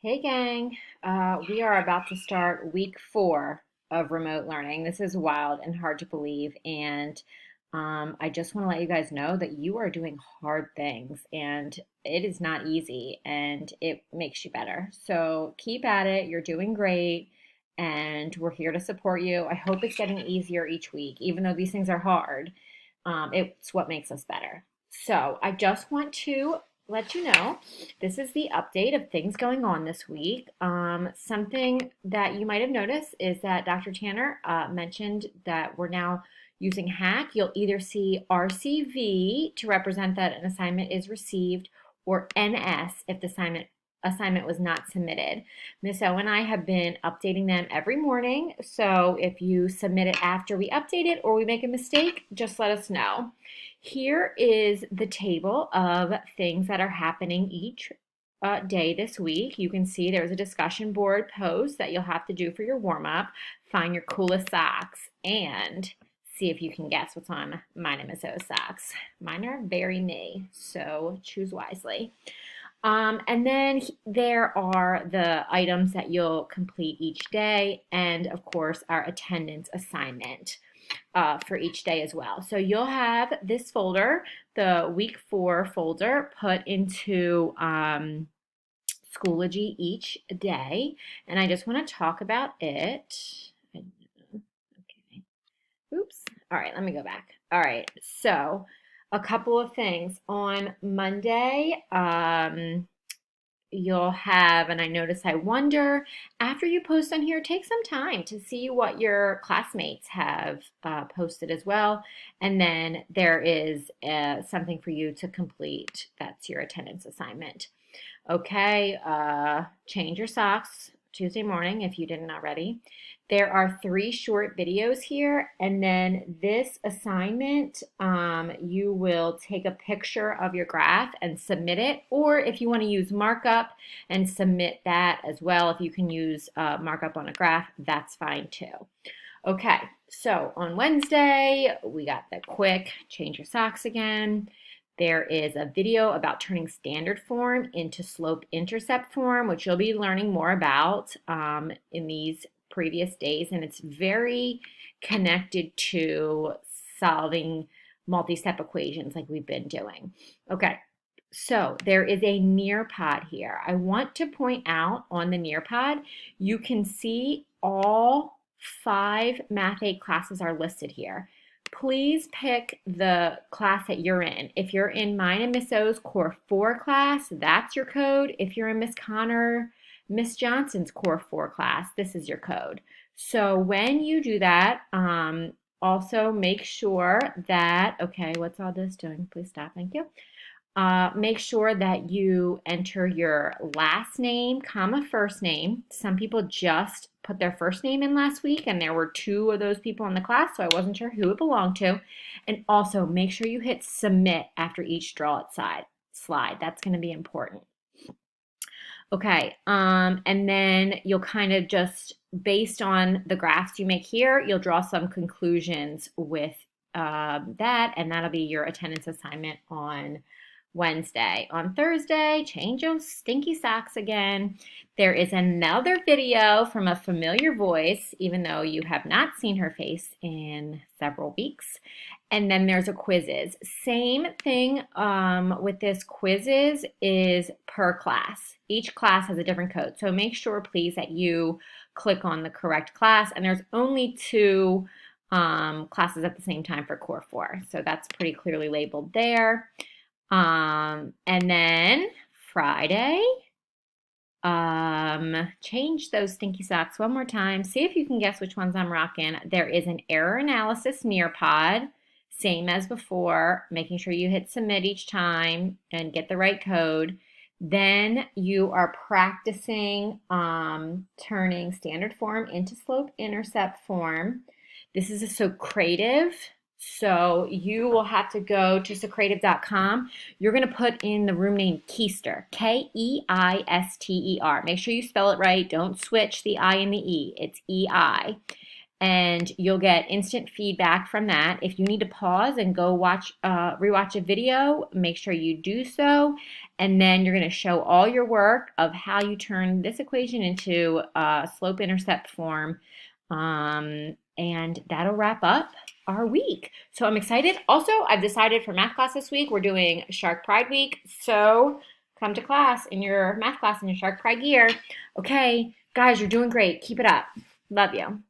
Hey gang, we are about to start week 4 of remote learning. This is wild and hard to believe, and I just want to let you guys know that you are doing hard things, and it is not easy, and it makes you better. So keep at it. You're doing great, and we're here to support you. I hope it's getting easier each week, even though these things are hard. It's what makes us better. So I just want to let you know this is the update of things going on this week. Something that you might have noticed is that Dr. Tanner mentioned that we're now using Hack. You'll either see RCV to represent that an assignment is received or NS if the assignment was not submitted. Miss O and I have been updating them every morning. So if you submit it after we update it or we make a mistake, just let us know. Here is the table of things that are happening each day this week. You can see there's a discussion board post that you'll have to do for your warm up. Find your coolest socks and see if you can guess what's on mine and Miss O's socks. Mine are very me, so choose wisely. And then there are the items that you'll complete each day, and of course, our attendance assignment for each day as well. So you'll have this folder, the week 4 folder, put into Schoology each day. And I just want to talk about it. Okay. Oops. All right, let me go back. All right, so a couple of things. On Monday, you'll have, and I notice I wonder, after you post on here, take some time to see what your classmates have posted as well. And then there is something for you to complete. That's your attendance assignment. Okay, change your socks Tuesday morning if you didn't already. There are 3 short videos here, and then this assignment, you will take a picture of your graph and submit it, or if you want to use markup and submit that as well, if you can use markup on a graph, that's fine too. Okay, so on Wednesday, we got the quick change your socks again. There is a video about turning standard form into slope intercept form, which you'll be learning more about in these previous days. And it's very connected to solving multi-step equations like we've been doing. Okay, so there is a Nearpod here. I want to point out on the Nearpod, you can see all 5 Math 8 classes are listed here. Please pick the class that you're in. If you're in mine and Miss O's Core 4 class, that's your code. If you're in Miss Connor, Miss Johnson's Core 4 class, this is your code. So when you do that, also make sure that, okay, what's all this doing? Please stop, thank you. Make sure that you enter your last name, comma, first name. Some people just put their first name in last week, and there were 2 of those people in the class, so I wasn't sure who it belonged to. And also make sure you hit submit after each draw it slide. That's going to be important. Okay, and then you'll kind of just, based on the graphs you make here, you'll draw some conclusions with that, and that'll be your attendance assignment on Wednesday. On Thursday, change your stinky socks again. There is another video from a familiar voice, even though you have not seen her face in several weeks. And then there's a quizzes. Same thing with this quizzes is per class. Each class has a different code. So make sure, please, that you click on the correct class. And there's only 2 classes at the same time for Core 4. So that's pretty clearly labeled there. And then Friday, change those stinky socks one more time. See if you can guess which ones I'm rocking. There is an error analysis Nearpod, same as before, making sure you hit submit each time and get the right code. Then you are practicing turning standard form into slope intercept form. This is a Socrative. So you will have to go to Socrative.com. You're going to put in the room name Keister, Keister. Make sure you spell it right. Don't switch the I and the E. It's EI. and you'll get instant feedback from that. If you need to pause and go rewatch a video, make sure you do so. And then you're going to show all your work of how you turn this equation into slope-intercept form. And that'll wrap up our week. So I'm excited. Also, I've decided for math class this week, we're doing Shark Pride Week. So come to class in your math class in your Shark Pride gear. Okay, guys, you're doing great. Keep it up. Love you.